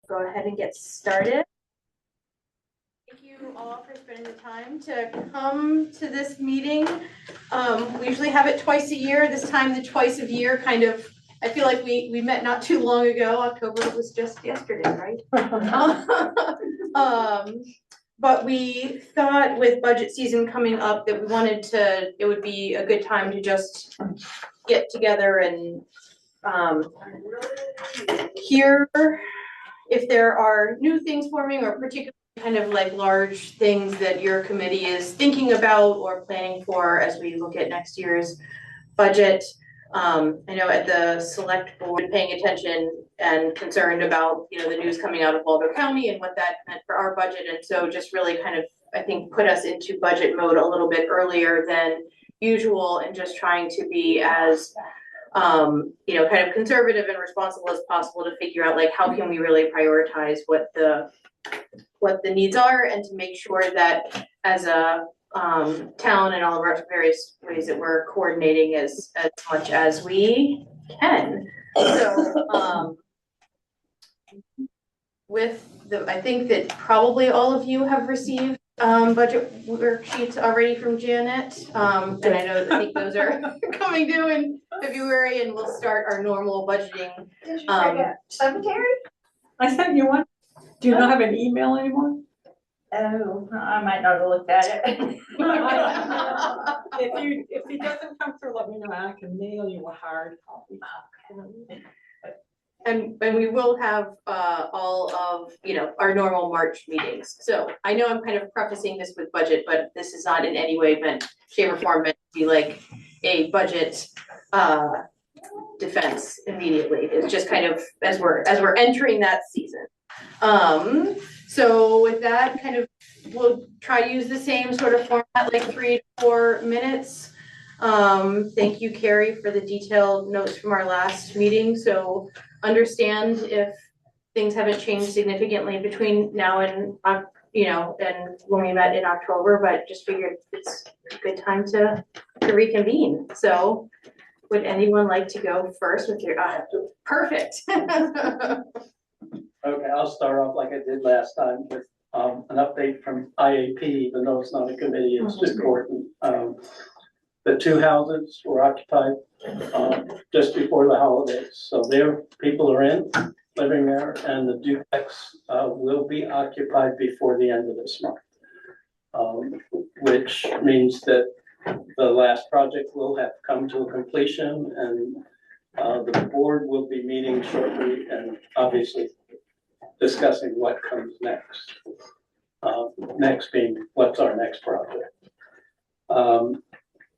Go ahead and get started. Thank you all for spending the time to come to this meeting. We usually have it twice a year. This time the twice a year kind of, I feel like we met not too long ago. October was just yesterday, right? But we thought with budget season coming up that we wanted to, it would be a good time to just get together and hear if there are new things forming or particularly kind of like large things that your committee is thinking about or planning for as we look at next year's budget. I know at the select board paying attention and concerned about, you know, the news coming out of Waldo County and what that meant for our budget. And so just really kind of, I think, put us into budget mode a little bit earlier than usual and just trying to be as you know, kind of conservative and responsible as possible to figure out like how can we really prioritize what the needs are and to make sure that as a town and all of our various ways that we're coordinating as much as we can. So I think that probably all of you have received budget worksheets already from Janet. And I know that I think those are coming due in February and we'll start our normal budgeting. Did you forget cemetery? I sent you one. Do you not have an email anymore? Oh, I might not have looked at it. If it doesn't come through, let me know. I can mail you a hard copy. And we will have all of, you know, our normal March meetings. So I know I'm kind of prefacing this with budget, but this is not in any way meant, shape or form meant to be like a budget defense immediately. It's just kind of as we're entering that season. So with that, kind of we'll try to use the same sort of format, like 3 to 4 minutes. Thank you, Carrie, for the detailed notes from our last meeting. So understand if things haven't changed significantly between now and you know, and when we met in October, but just figured it's a good time to reconvene. So would anyone like to go first with your perfect? Okay, I'll start off like I did last time with an update from IAP, even though it's not a committee, it's important. The 2 houses were occupied just before the holidays. So their people are living there, and the duplex will be occupied before the end of this month, which means that the last project will have come to a completion, and the board will be meeting shortly and obviously discussing what comes next. Next being what's our next project.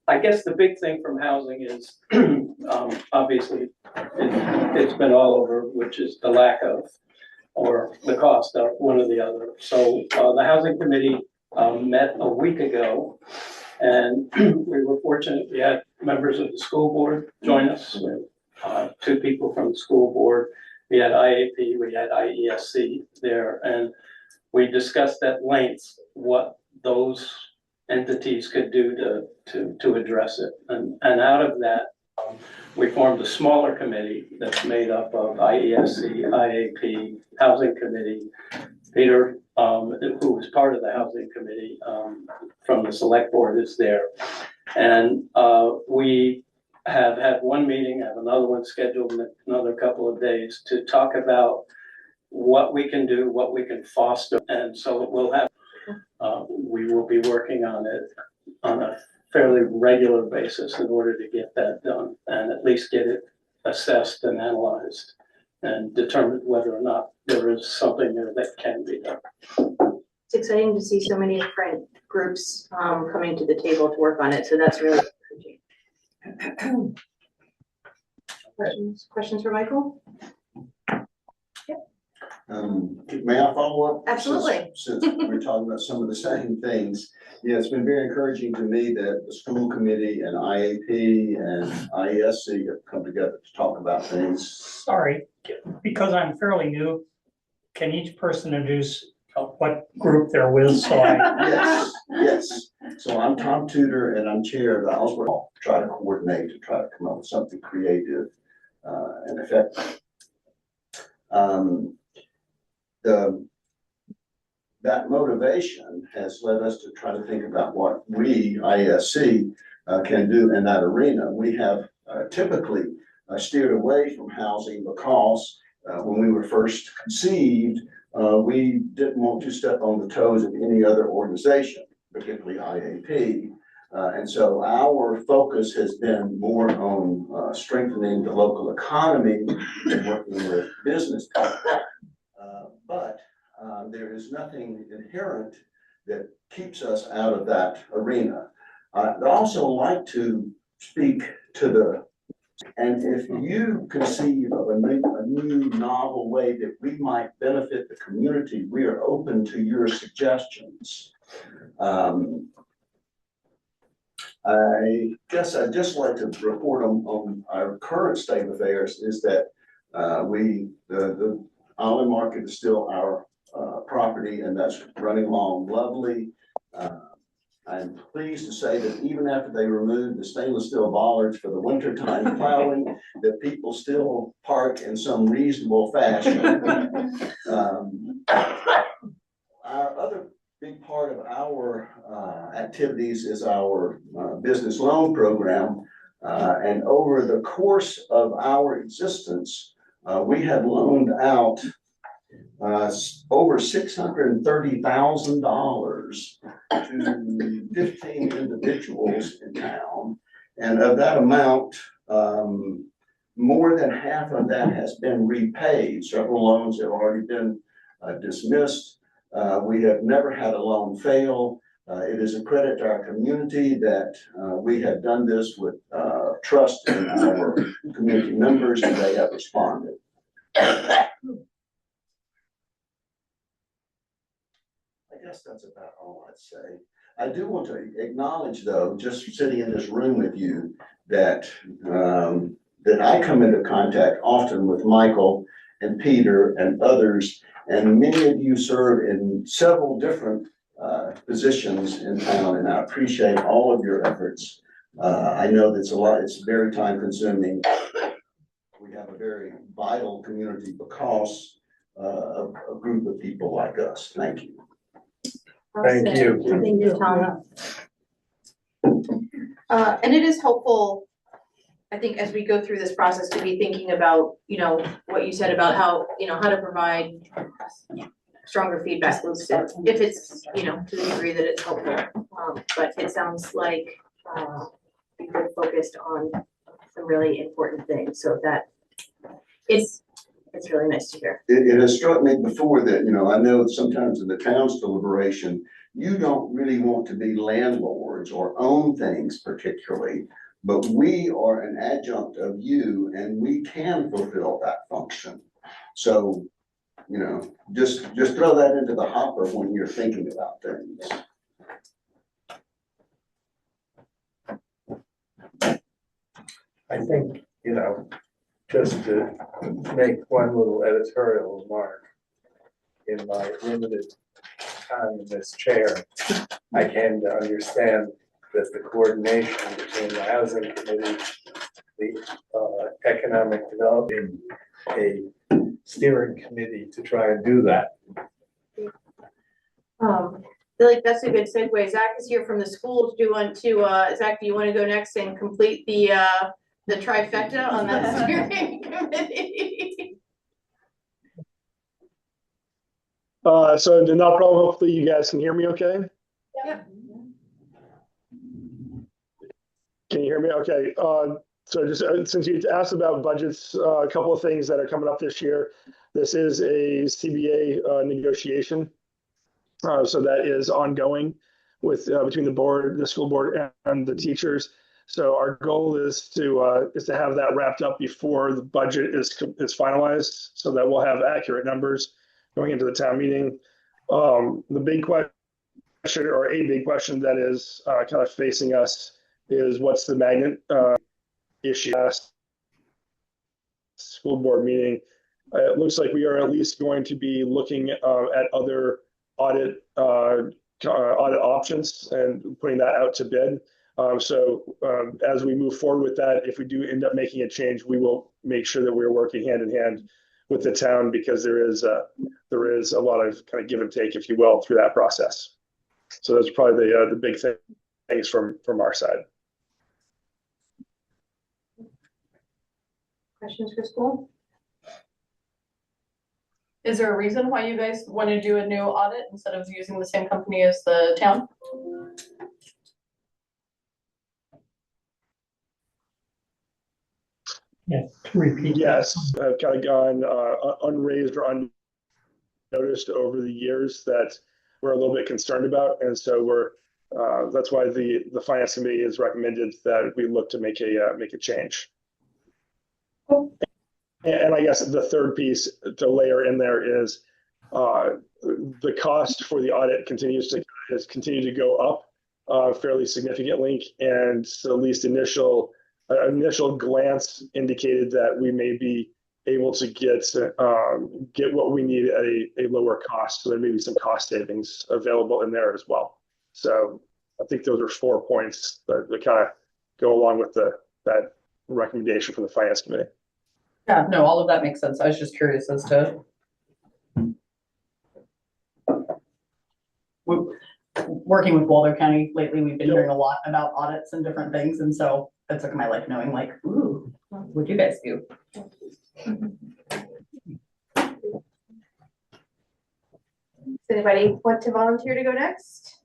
I guess the big thing from housing is obviously it's been all over, which is the lack of or the cost of one or the other. So the housing committee met a week ago, and we were fortunate. We had members of the school board join us. We had 2 people from the school board. We had IAP, we had IESC there, and we discussed at length what those entities could do to address it. And out of that, we formed a smaller committee that's made up of IESC, IAP, Housing Committee. Peter, who was part of the Housing Committee from the Select Board, is there. And we have had one meeting, have another one scheduled in another couple of days to talk about what we can do, what we can foster. And so we'll have, we will be working on it on a fairly regular basis in order to get that done and at least get it assessed and analyzed and determine whether or not there is something there that can be done. It's exciting to see so many different groups coming to the table to work on it. So that's really encouraging. Questions for Michael? May I follow up? Absolutely. Since we're talking about some of the same things. Yeah, it's been very encouraging to me that the school committee and IAP and IESC have come together to talk about things. Sorry, because I'm fairly new, can each person introduce what group they're with, so I... Yes. So I'm Tom Tudor and I'm chair of the House. We'll try to coordinate to try to come up with something creative and effective. that motivation has led us to try to think about what we, ISC, can do in that arena. We have typically steered away from housing because when we were first conceived, we didn't want to step on the toes of any other organization, particularly IAP. And so our focus has been more on strengthening the local economy and working with business people. But there is nothing inherent that keeps us out of that arena. I'd also like to speak to and if you conceive of a new novel way that we might benefit the community, we are open to your suggestions. I guess I'd just like to report on our current state of affairs is that the Island Market is still our property, and that's running along lovely. I'm pleased to say that even after they removed the stainless steel bollards for the wintertime plowing, that people still park in some reasonable fashion. Our other big part of our activities is our business loan program. And over the course of our existence, we have loaned out over $630,000 to 15 individuals in town. And of that amount, more than half of that has been repaid. Several loans have already been dismissed. We have never had a loan fail. It is a credit to our community that we have done this with trust in our community members, and they have responded. I guess that's about all I'd say. I do want to acknowledge, though, just sitting in this room with you, that that I come into contact often with Michael and Peter and others, and many of you serve in several different positions in town, and I appreciate all of your efforts. I know that's a lot, it's very time consuming. We have a very vital community because of a group of people like us. Thank you. Thank you. Thank you, Tom. And it is helpful, I think, as we go through this process, to be thinking about, you know, what you said about how, you know, how to provide stronger feedback loops if it's, you know, to the degree that it's helpful. But it sounds like you're focused on some really important things, so that it's really nice to hear. It has struck me before that, you know, I know sometimes in the town's deliberation, you don't really want to be landlords or own things particularly, but we are an adjunct of you and we can fulfill that function. So, you know, just throw that into the hopper when you're thinking about things. I think, you know, just to make one little editorial remark, in my limited time in this chair, I came to understand that the coordination between the housing committee, the economic development, a steering committee to try and do that. I feel like that's a good segue. Zach is here from the schools. Do you want to, Zach, do you want to go next and complete the trifecta on that steering committee? So no problem. Hopefully you guys can hear me okay. Yep. Can you hear me? Okay. So just since you asked about budgets, a couple of things that are coming up this year. This is a CBA negotiation. So that is ongoing with between the board, the school board, and the teachers. So our goal is to have that wrapped up before the budget is finalized, so that we'll have accurate numbers going into the town meeting. The big question, or a big question that is kind of facing us, is what's the magnet issue? School board meeting. It looks like we are at least going to be looking at other audit options and putting that out to bid. As we move forward with that, if we do end up making a change, we will make sure that we're working hand in hand with the town, because there is a lot of kind of give and take, if you will, through that process. So those are probably the big things from our side. Questions for school? Is there a reason why you guys want to do a new audit instead of using the same company as the town? Yeah, to repeat. that. Yes, I've kind of gone unraised or unnoticed over the years that we're a little bit concerned about, and so that's why the finance committee has recommended that we look to make a change. And I guess the third piece to layer in there is the cost for the audit has continued to go up fairly significantly, and so at least initial glance indicated that we may be able to get what we need at a lower cost. So there may be some cost savings available in there as well. So I think those are 4 points that kind of go along with that recommendation from the finance committee. Yeah, no, all of that makes sense. I was just curious as to. Working with Boulder County lately, we've been hearing a lot about audits and different things, and so it took my life knowing, like, ooh, what do you guys do? Does anybody want to volunteer to go next?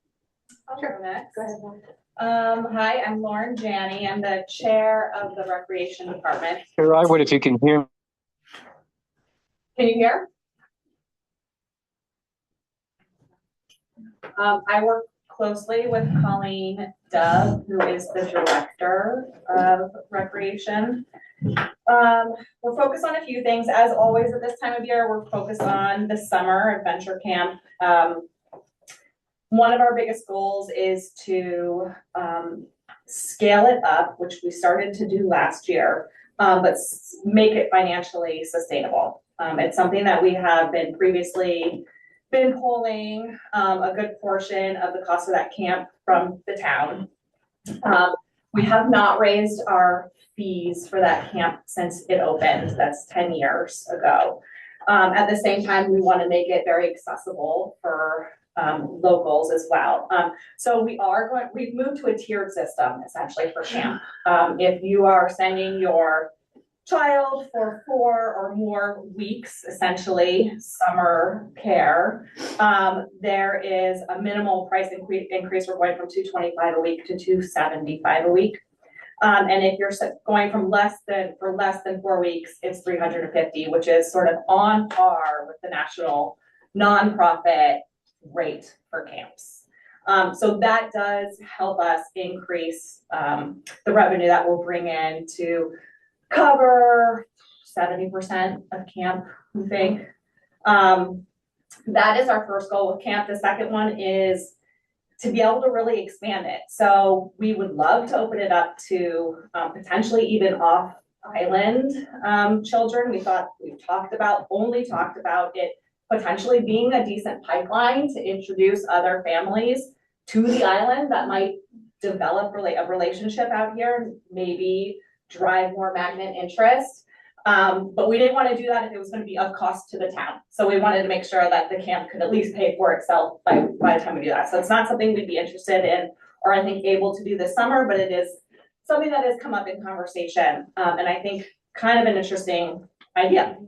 I'll go next. Go ahead, Lauren. Hi, I'm Lauren Janney. I'm the chair of the recreation department. Here, I would if you can hear. Can you hear? I work closely with Colleen Dove, who is the director of recreation. We're focused on a few things. As always at this time of year, we're focused on the summer adventure camp. One of our biggest goals is to scale it up, which we started to do last year, but make it financially sustainable. It's something that we have previously been pulling a good portion of the cost of that camp from the town. We have not raised our fees for that camp since it opened. That's 10 years ago. At the same time, we want to make it very accessible for locals as well. So we've moved to a tiered system essentially for camp. If you are sending your child for 4 or more weeks, essentially summer care, there is a minimal price increase. We're going from $225 a week to $275 a week. And if you're going from less than 4 weeks, it's $350, which is sort of on par with the national nonprofit rate for camps. So that does help us increase the revenue that we'll bring in to cover 70% of camp, we think. That is our first goal with camp. The second one is to be able to really expand it. So we would love to open it up to potentially even off-island children. We've talked about it potentially being a decent pipeline to introduce other families to the island that might develop a relationship out here, maybe drive more magnet interest. But we didn't want to do that if it was going to be of cost to the town. So we wanted to make sure that the camp could at least pay for itself by the time we do that. So it's not something we'd be interested in or I think able to do this summer, but it is something that has come up in conversation. And I think kind of an interesting idea.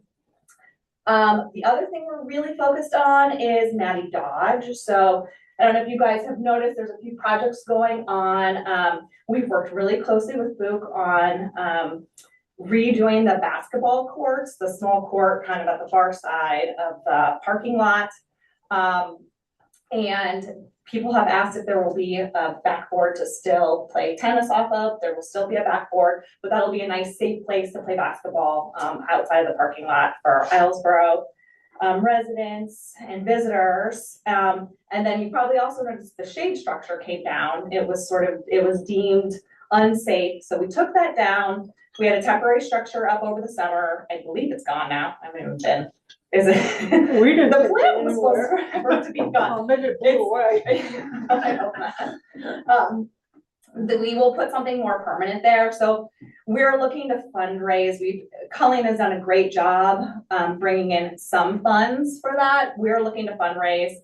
The other thing we're really focused on is Maddie Dodge. So I don't know if you guys have noticed, there's a few projects going on. We've worked really closely with Book on redoing the basketball courts, the small court kind of at the far side of the parking lot. And people have asked if there will be a backboard to still play tennis off of. There will still be a backboard, but that'll be a nice safe place to play basketball outside of the parking lot for Islesboro residents and visitors. And then you probably also noticed the shade structure came down. It was deemed unsafe. So we took that down. We had a temporary structure up over the summer. I believe it's gone now. I haven't even been. Is it? We didn't. The plan was supposed to be gone. Maybe it blew away. I hope not. we will put something more permanent there. So we're looking to fundraise. Colleen has done a great job bringing in some funds for that. We're looking to fundraise,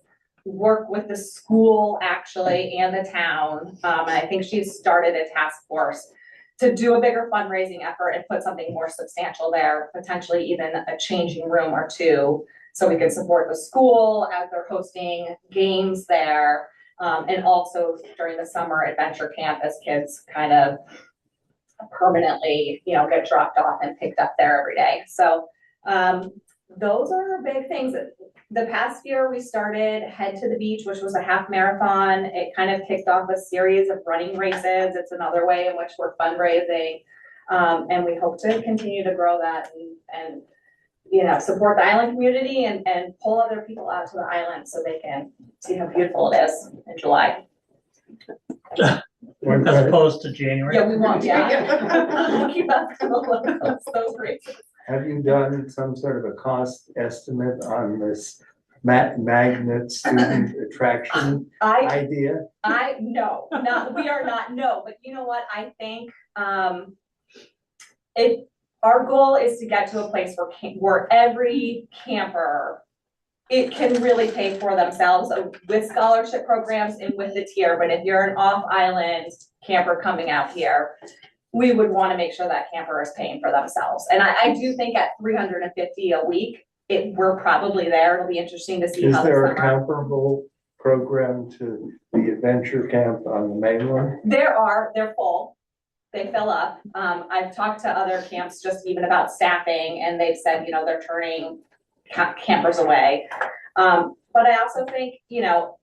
work with the school actually and the town. And I think she's started a task force to do a bigger fundraising effort and put something more substantial there, potentially even a changing room or two, so we can support the school as they're hosting games there. And also during the summer adventure camp as kids kind of permanently, get dropped off and picked up there every day. So those are big things. The past year we started Head to the Beach, which was a half marathon. It kind of kicked off a series of running races. It's another way in which we're fundraising. And we hope to continue to grow that and support the island community and pull other people out to the island so they can see how beautiful it is in July. As opposed to January. Yeah, we want, yeah. Keep up those races. Have you done some sort of a cost estimate on this magnet student attraction idea? No, we are not, no, but you know what, I think, our goal is to get to a place where every camper, it can really pay for themselves with scholarship programs and with the tier. But if you're an off-island camper coming out here, we would want to make sure that camper is paying for themselves. And I do think at $350 a week, we're probably there. It'll be interesting to see Is how there a comparable program to the adventure camp on the mainland? They're full. They fill up. I've talked to other camps just even about staffing, and they've said, they're turning campers away. But I also think,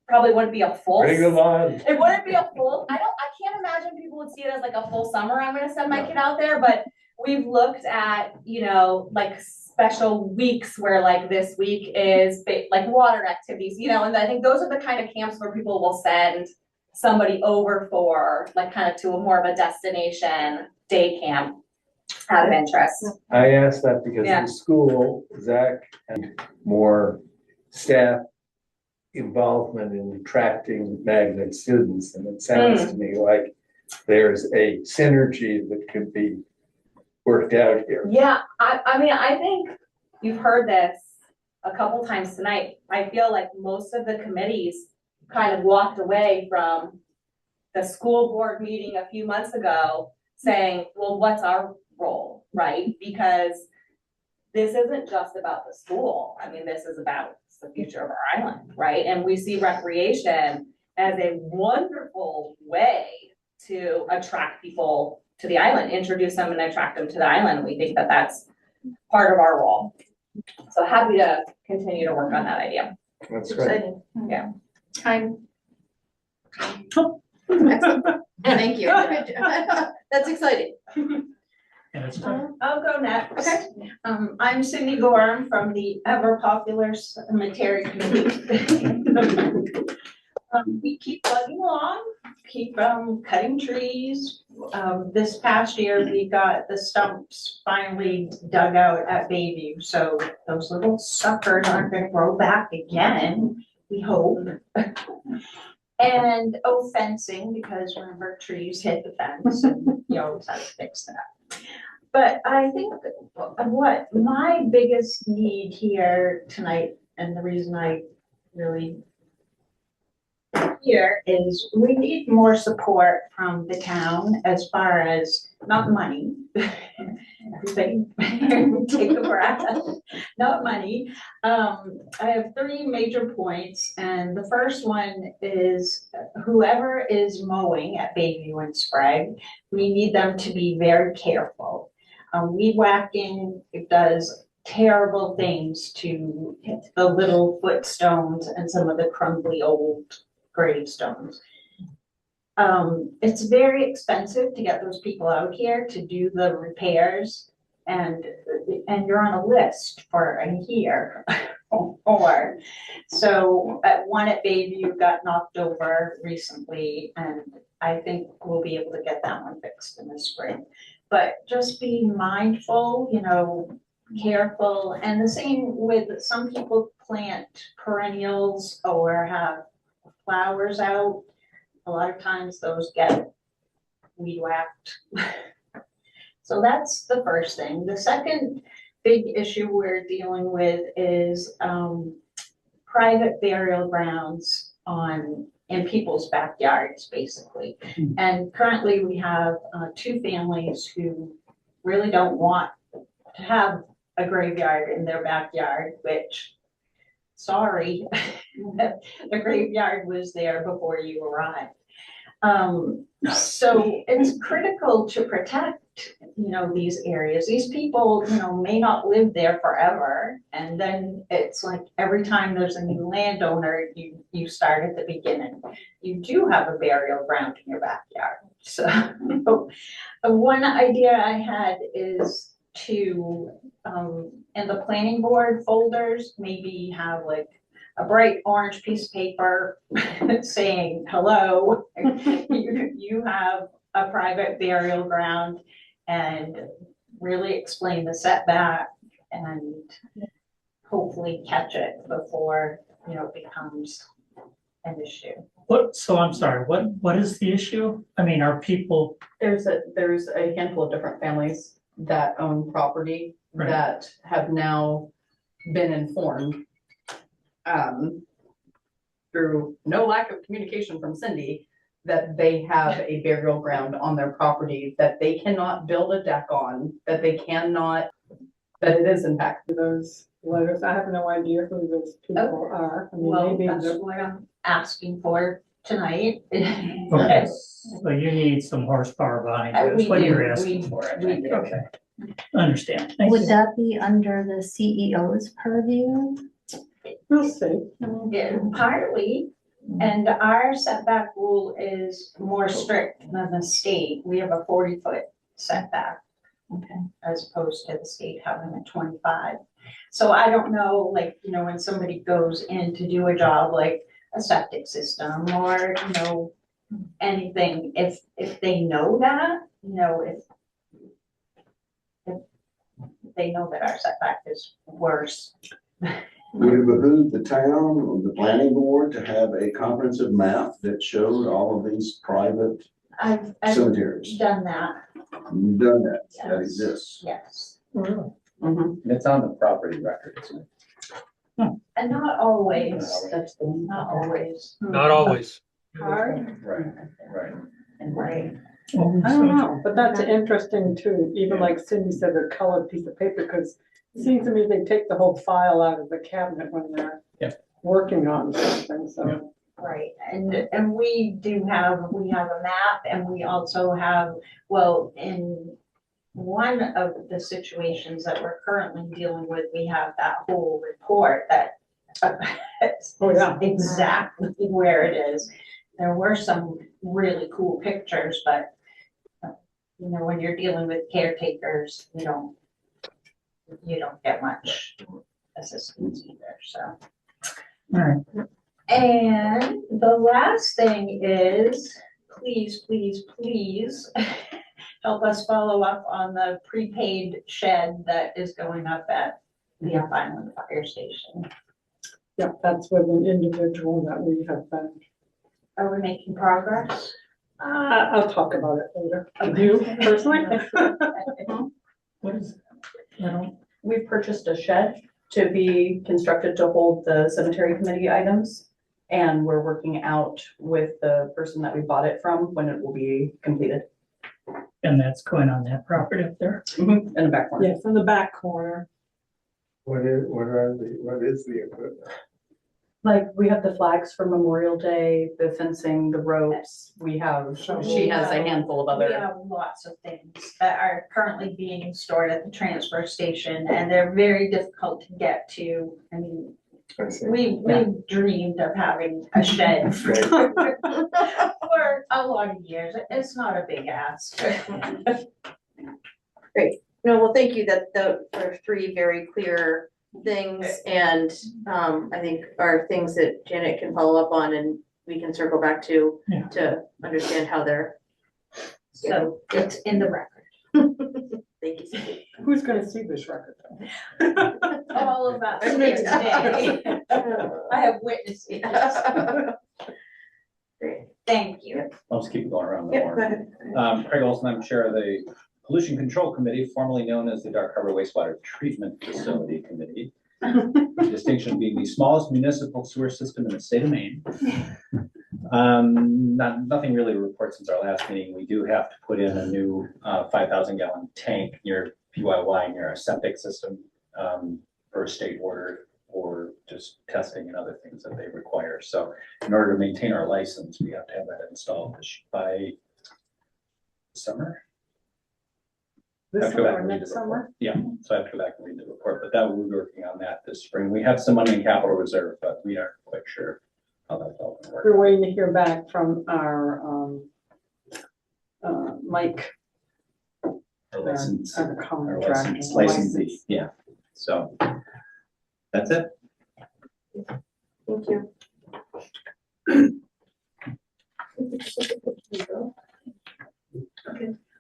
probably wouldn't be a full. Bring them on. It wouldn't be a full, I can't imagine people would see it as like a full summer. I'm gonna send my kid out there, but we've looked at, like special weeks where like this week is like water activities, and I think those are the kind of camps where people will send somebody over for like kind of to a more of a destination day camp out of interest. I asked that because the school, Zach, and more staff involvement in attracting magnet students, and it sounds to me like there's a synergy that could be worked out here. Yeah, I mean, I think you've heard this a couple times tonight. I feel like most of the committees kind of walked away from the school board meeting a few months ago saying, well, what's our role, right? Because this isn't just about the school. I mean, this is about the future of our island, right? And we see recreation as a wonderful way to attract people to the island, introduce them and attract them to the island. And we think that that's part of our role. So happy to continue to work on that idea. That's great. Yeah. Thank you. That's exciting. And it's I'll go next. Okay. I'm Cindy Gorham from the ever popular Cemetery Committee. We keep plugging along, keep cutting trees. This past year, we got the stumps finally dug out at Bayview, so those little suckers aren't gonna grow back again, we hope. And fencing, because remember, trees hit the fence and you always have to fix that. But I think what my biggest need here tonight, and the reason I really here is we need more support from the town as far as not money. Everybody take a breath. Not money. I have three major points, and the first one is whoever is mowing at Bayview and Sprague, we need them to be very careful. Weed whacking, it does terrible things to the little footstones and some of the crumbly old gravestones. It's very expensive to get those people out here to do the repairs, and you're on a list for a year or so. One at Bayview got knocked over recently, and I think we'll be able to get that one fixed in the spring. But just be mindful, careful, and the same with some people plant perennials or have flowers out. A lot of times those get weed whacked. So that's the first thing. The second big issue we're dealing with is private burial grounds in people's backyards, basically. And currently we have two families who really don't want to have a graveyard in their backyard, which, sorry, the graveyard was there before you arrived. So it's critical to protect, these areas. These people, may not live there forever. And then it's like every time there's a new landowner, you start at the beginning. You do have a burial ground in your backyard. So one idea I had is to, in the planning board folders, maybe have like a bright orange piece of paper saying, hello, you have a private burial ground, and really explain the setback and hopefully catch it before, it becomes an issue. So I'm sorry, what is the issue? I mean, are people, There's a handful of different families that own property Right. that have now been informed through no lack of communication from Cindy, that they have a burial ground on their property that they cannot build a deck on, that it is in fact. Those letters, I have no idea who those people are. I mean, Well, maybe that's they're- what I'm asking for tonight. okay, so you need some horsepower behind you, We that's what do. you're asking for. I we think. do. Okay, understand, thank Would you. that be under the CEO's purview? We'll see. Yeah, partly, and our setback rule is more strict than the state. We have a 40-foot setback. Okay. As opposed to the state having a 25. So I don't know, like, when somebody goes in to do a job like a septic system or, anything, if they know that, if they know that our setback is worse. Would it behoove the town or the planning board to have a comprehensive map that showed all of these private I've cemeteries? done that, You've done that, that Yes. exists. yes. It's on the property record, isn't it? And not always, That's the one. not always. Not always. Hard? Right. Right. I don't know, but that's interesting too, even like Cindy said, a colored piece of paper, because it seems to me they take the whole file out of the cabinet when they're working on something, so. Right, and we have a map, and we also have, well, in one of the situations that we're currently dealing with, we have that whole report that Oh, yeah. exactly where it is. There were some really cool pictures, but when you're dealing with caretakers, you don't get much assistance either, so. All right. And the last thing is, please help us follow up on the prepaid shed that is going up at the Up Island Fire Station. Yeah, that's with an individual that we have been, Are we making progress? I'll talk about it later. You personally? What is, I don't, We've purchased a shed to be constructed to hold the cemetery committee items. And we're working out with the person that we bought it from when it will be completed. and that's going on that property up there? In the back corner. Yes, in the back corner. What is the equipment? Like, we have the flags for Memorial Day, the fencing, the ropes, she has a handful of We other. have lots of things that are currently being stored at the transfer station, and they're very difficult to get to. I mean, I see. we've dreamed of having a shed for a lot of years. It's not a big ask. No, well, thank you, that are three very clear things, and I think are things that Janet can follow up on and we can circle back to Yeah. to understand how they're. So it's in the record. Thank you, Cindy. Who's gonna see this record though? All of us here today. I have witnesses. Great. Thank you. I'll just keep going around the Yep, horn. go ahead. Craig Olson, I'm Chair of the Pollution Control Committee, formerly known as the Dark Harbor Wastewater Treatment Facility Committee. The distinction being the smallest municipal sewer system in the state of Maine. Nothing really to report since our last meeting. We do have to put in a new 5,000 gallon tank near PYY near our septic system for a state order or just testing and other things that they require. So in order to maintain our license, we have to have that installed by summer. I This have to go back summer, and read next the report. summer? Yeah, so I have to go back and read the report, but that we'll be working on that this spring. We have some money in capital reserve, but we aren't quite sure how that's all gonna work. We're waiting to hear back from our, Mike, Our license, our our contractor. licensee, yeah. So that's it. Thank you.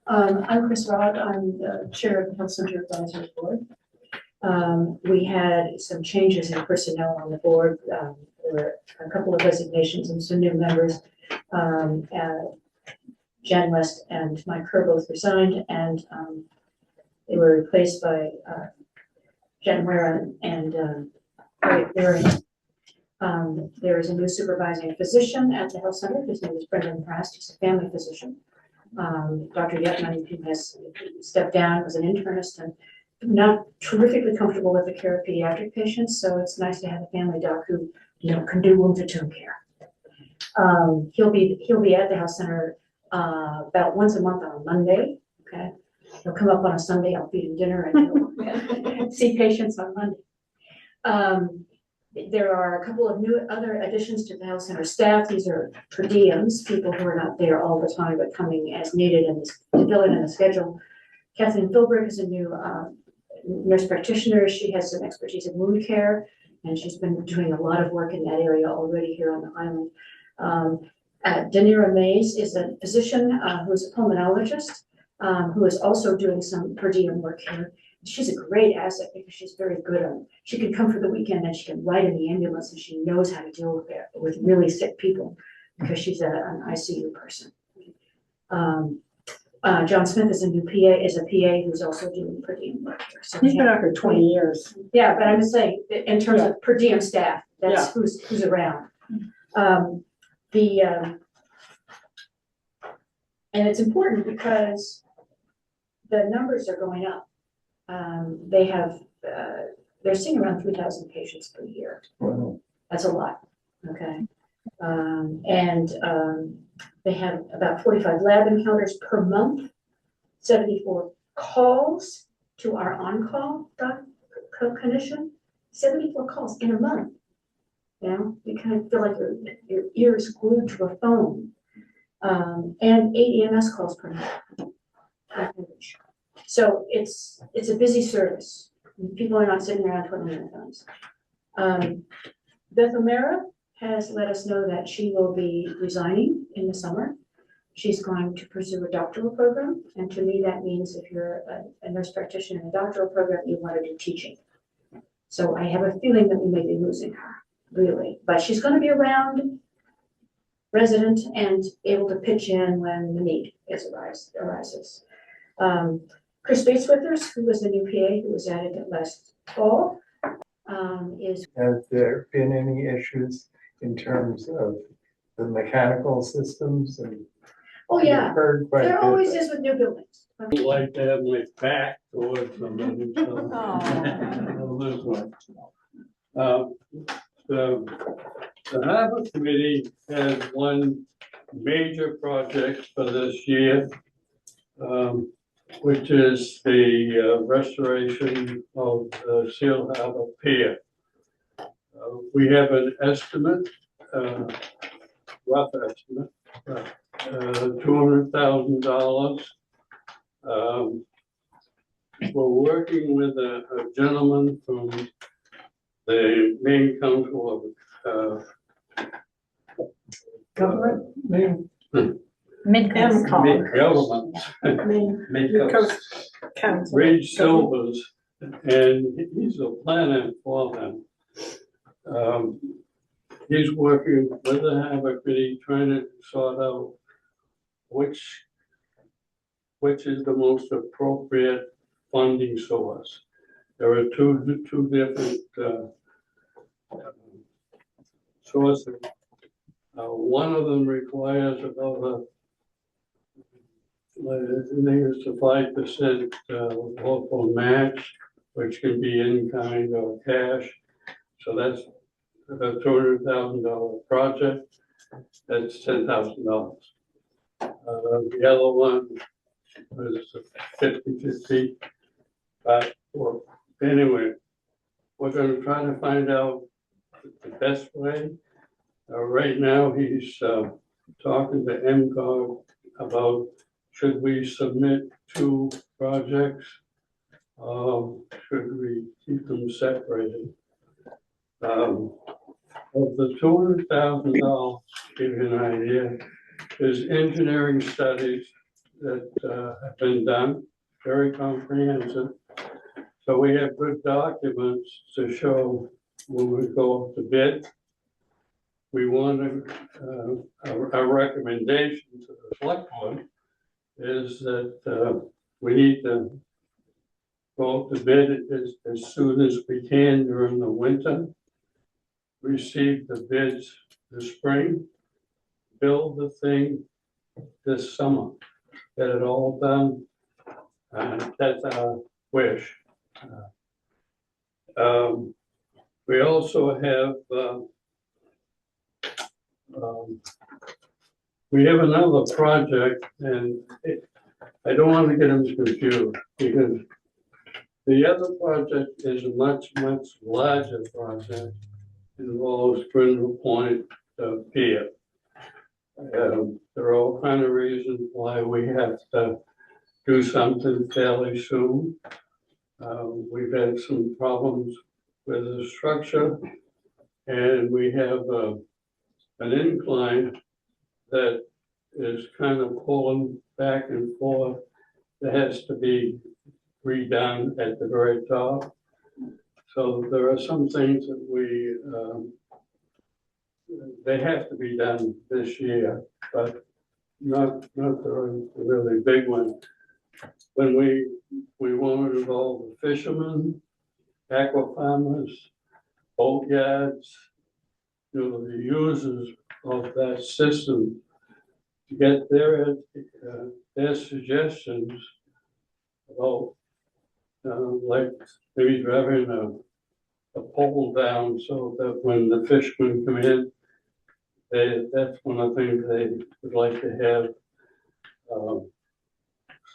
I'm Chris Rod, I'm the Chair of the Health Center Advisory Board. We had some changes in personnel on the board. There were a couple of resignations and some new members. Jan West and Mike Kerr both resigned, and they were replaced by Jen Ware and Larry. There is a new supervising physician at the health center. His name is Brendan Prast. He's a family physician. Dr. Yetman, who has stepped down, was an internist and not terrifically comfortable with the care of pediatric patients. So it's nice to have a family doc who, can do wound and tomb care. He'll be at the health center about once a month on a Monday. Okay, he'll come up on a Sunday. I'll feed him dinner and he'll see patients on Monday. There are a couple of new other additions to the health center staff. These are per diems, people who are not there all the time, but coming as needed and to fill it in the schedule. Kathleen Philbrick is a new nurse practitioner. She has some expertise in wound care, and she's been doing a lot of work in that area already here on the island. Danira Mays is a physician who's a pulmonologist, who is also doing some per diem work here. She's a great asset because she's very good on, she can come for the weekend and she can ride in the ambulance and she knows how to deal with it, with really sick people because she's an ICU person. John Smith is a PA who's also doing per diem work here. So He's been out for 20 years. Yeah, but I'm just saying, in terms of per diem staff, that's who's around. And it's important because the numbers are going up. They're seeing around 3,000 patients per year. Wow. That's a lot, okay? They have about 45 lab encounters per month, 74 calls to our on-call clinician, 74 calls in a month. You kind of feel like your ear is glued to a phone. And 8 EMS calls per month. So it's a busy service. People are not sitting around twiddling their thumbs. Beth O'Mara has let us know that she will be resigning in the summer. She's going to pursue a doctoral program. And to me, that means if you're a nurse practitioner in a doctoral program, you want to do teaching. So I have a feeling that we may be losing her, really. But she's going to be around, resident, and able to pitch in when the need arises. Chris Bateswithers, who was the new PA who was added last fall, is. Have there been any issues in terms of the mechanical systems and? Oh, yeah, Heard quite a there bit always about- is with new buildings. I'd like to have my back towards somebody, so. This one. The Harbor Committee has one major project for this year, which is the restoration of the Seal Harbor Pier. We have an estimate, rough estimate, $200,000. We're working with a gentleman from the Maine Council of Government? Mid-government. Mid-Coast Council. Ray Silvers, and he's a planner for them. he's working with the harbor committee, trying to sort out which is the most appropriate funding source. There are two different sources. One of them requires about I think it's a 5% local match, which can be in kind or cash. So that's a $200,000 project. That's $10,000. The other one was 50-50. Well, anyway, we're going to try to find out the best way. Right now, he's talking to MCOG about should we submit 2 projects? Should we keep them separated? Of the $200,000, to give you an idea, there's engineering studies that have been done, very comprehensive. So we have good documents to show when we go up to bid. We want a recommendation to the select board is that we need to go up to bid as soon as we can during the winter. Receive the bids this spring, build the thing this summer, get it all done. That's our wish. We also have we have another project, and I don't want to get them confused because the other project is a much larger project. It involves Brindle Point Pier. There are all kind of reasons why we have to do something fairly soon. We've had some problems with the structure, and we have an incline that is kind of pulling back and forth. That has to be redone at the very top. So there are some things that we, they have to be done this year, but not the really big one. When we want to involve the fishermen, aqua farmers, boat yards, the users of that system, to get their suggestions about like maybe driving a pole down so that when the fishermen come in, that's one of the things they would like to have,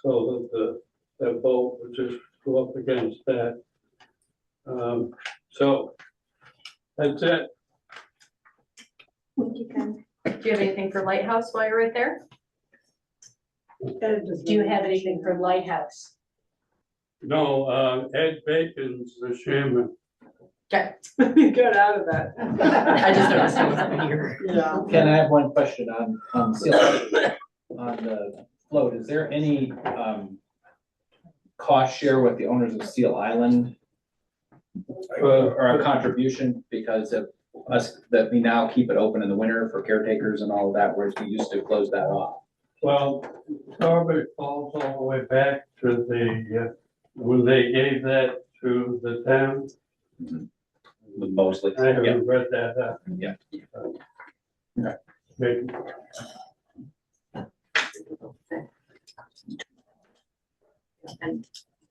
so that the boat would just go up against that. So that's it. Thank you, Ken. Do you have anything for Lighthouse while you're right there? Do you have anything for Lighthouse? No, Ed Bacon's the chairman. Okay. Get out of that. I just noticed he wasn't here. Yeah. Ken, I have one question on Seal Island, on the float. Is there any cost share with the owners of Seal Island? Or a contribution because of us, that we now keep it open in the winter for caretakers and all of that, whereas we used to close that off? Well, Starbird falls all the way back to the, when they gave that to the town. Mostly. I haven't read that up. Yeah. Maybe. And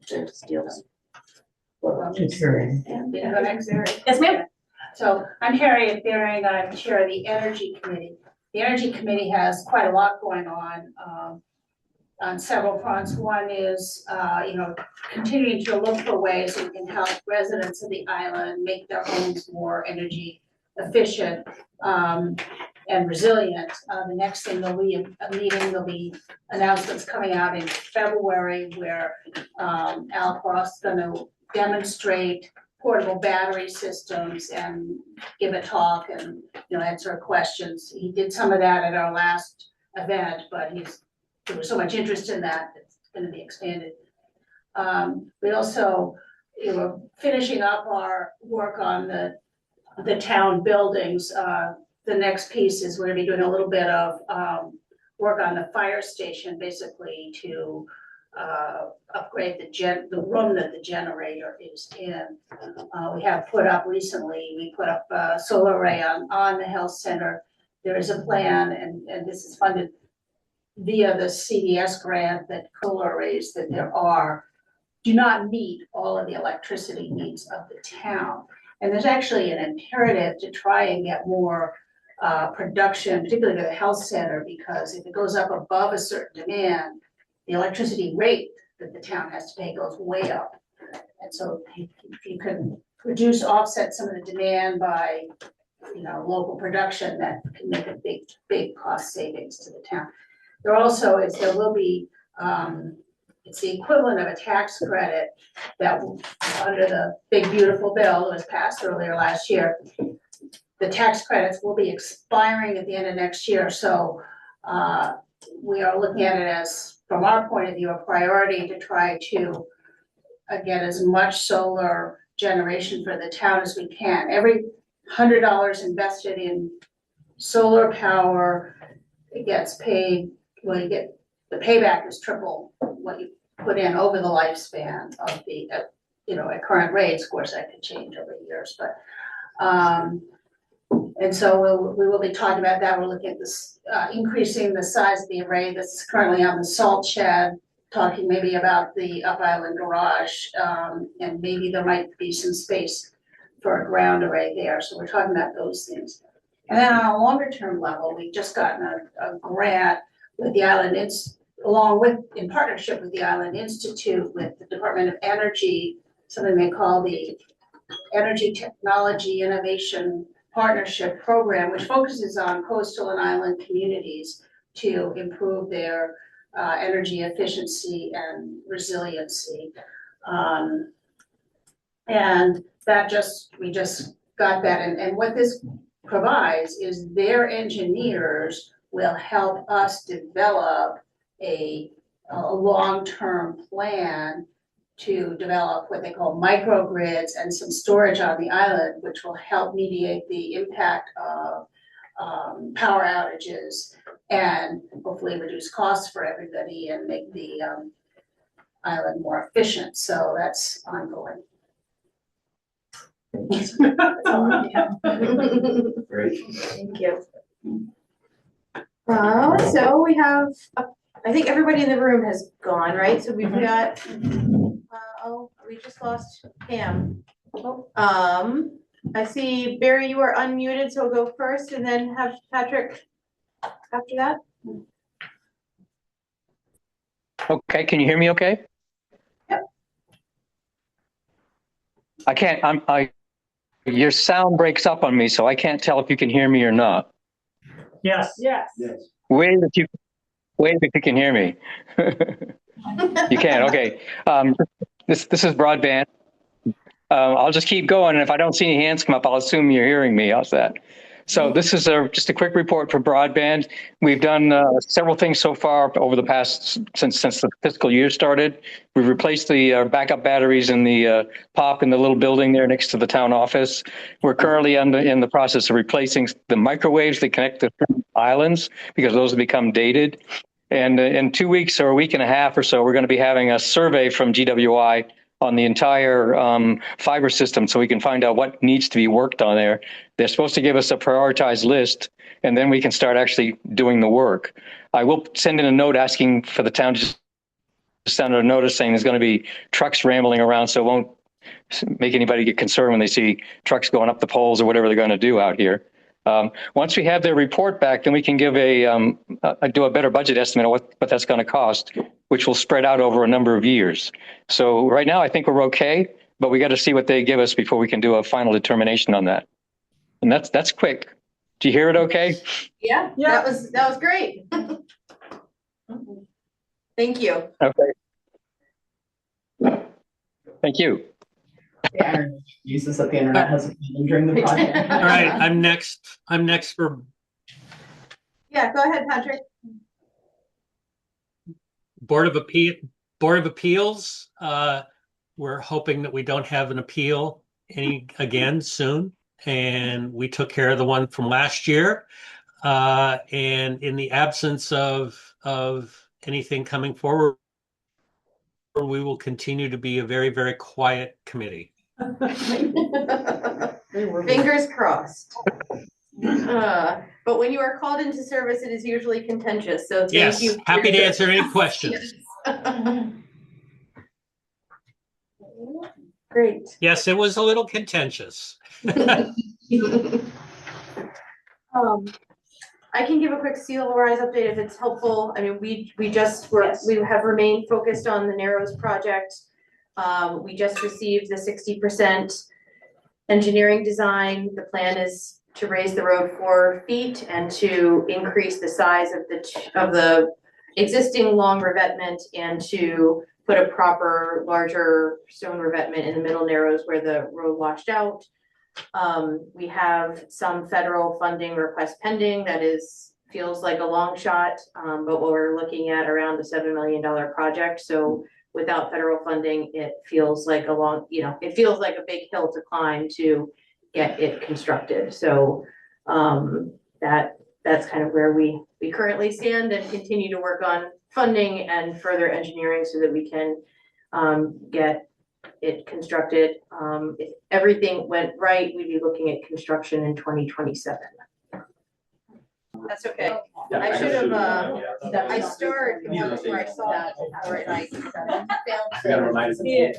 there's deals. It's Harry. Yes, ma'am. So I'm Harriet Baring, I'm chair of the Energy Committee. The Energy Committee has quite a lot going on several fronts. One is, continuing to look for ways we can help residents of the island make their homes more energy efficient and resilient. The next thing, there'll be a meeting, there'll be announcements coming out in February where Al Cross is gonna demonstrate portable battery systems and give a talk and, answer questions. He did some of that at our last event, but there was so much interest in that, it's gonna be expanded. We also, finishing up our work on the the town buildings. The next piece is we're gonna be doing a little bit of, work on the fire station, basically to, upgrade the room that the generator is in. We have put up recently, we put up a solar array on the health center. There is a plan, and this is funded via the CDS grant, that solar arrays that there are do not meet all of the electricity needs of the town. And there's actually an imperative to try and get more production, particularly to the health center, because if it goes up above a certain demand, the electricity rate that the town has to pay goes way up. And so if you can reduce, offset some of the demand by, local production, that can make a big cost savings to the town. There also is, there will be, it's the equivalent of a tax credit that under the big beautiful bill that was passed earlier last year. The tax credits will be expiring at the end of next year, so we are looking at it as, from our point of view, a priority to try to get as much solar generation for the town as we can. Every $100 invested in solar power, it gets paid, well, you get, the payback is triple what you put in over the lifespan of the, at current rates. Of course, that could change over the years, but, and so we will be talking about that. We're looking at this, increasing the size of the array that's currently on the salt shed, talking maybe about the up island garage, and maybe there might be some space for a ground array there. So we're talking about those things. And then on a longer term level, we've just gotten a grant with the Island in partnership with the Island Institute, with the Department of Energy, something they call the Energy Technology Innovation Partnership Program, which focuses on coastal and island communities to improve their energy efficiency and resiliency. And we just got that, and what this provides is their engineers will help us develop a long-term plan to develop what they call microgrids and some storage on the island, which will help mediate the impact of power outages and hopefully reduce costs for everybody and make the island more efficient. So that's ongoing. Great. Thank you. So we have, I think everybody in the room has gone, right? So we've got, we just lost Pam. I see Barry, you are unmuted, so we'll go first and then have Patrick after that. Okay, can you hear me okay? Yep. I can't, your sound breaks up on me, so I can't tell if you can hear me or not. Yes. Yes. Wait if you can hear me. You can, okay. This is broadband. I'll just keep going, and if I don't see any hands come up, I'll assume you're hearing me. How's that? So this is just a quick report for broadband. We've done several things so far over the past, since the fiscal year started. We've replaced the backup batteries in the POP in the little building there next to the town office. We're currently in the process of replacing the microwaves that connect the islands, because those have become dated. And in 2 weeks or a week and a half or so, we're going to be having a survey from GWI on the entire fiber system, so we can find out what needs to be worked on there. They're supposed to give us a prioritized list, and then we can start actually doing the work. I will send in a note asking for the town to send a notice saying there's going to be trucks rambling around, so it won't make anybody get concerned when they see trucks going up the poles or whatever they're going to do out here. Once we have their report back, then we can give do a better budget estimate of what that's going to cost, which will spread out over a number of years. So right now, I think we're okay, but we got to see what they give us before we can do a final determination on that. And that's quick. Do you hear it okay? Yeah. That was great. Thank you. Okay. Thank you. Use this at the internet has a problem during the project. All right, I'm next for Yeah, go ahead, Patrick. Board of Appeals. We're hoping that we don't have an appeal again soon. and we took care of the one from last year. And in the absence of anything coming forward, we will continue to be a very, very quiet committee. Fingers crossed. But when you are called into service, it is usually contentious, so thank Yes, you. happy to answer any questions. Great. Yes, it was a little contentious. I can give a quick sea level rise update if it's helpful. I mean, we have remained focused on the Narrows project. We just received the 60% engineering design. The plan is to raise the road 4 feet and to increase the size of the existing long revetment and to put a proper larger stone revetment in the middle Narrows where the road washed out. We have some federal funding request pending that feels like a long shot, but we're looking at around a $7 million project. So without federal funding, it feels like it feels like a big hill to climb to get it constructed. So that's kind of where we currently stand and continue to work on funding and further engineering so that we can get it constructed. If everything went right, we'd be looking at construction in 2027. That's okay. I should have, I started before I saw that, or I failed. You gotta remind us. Yeah.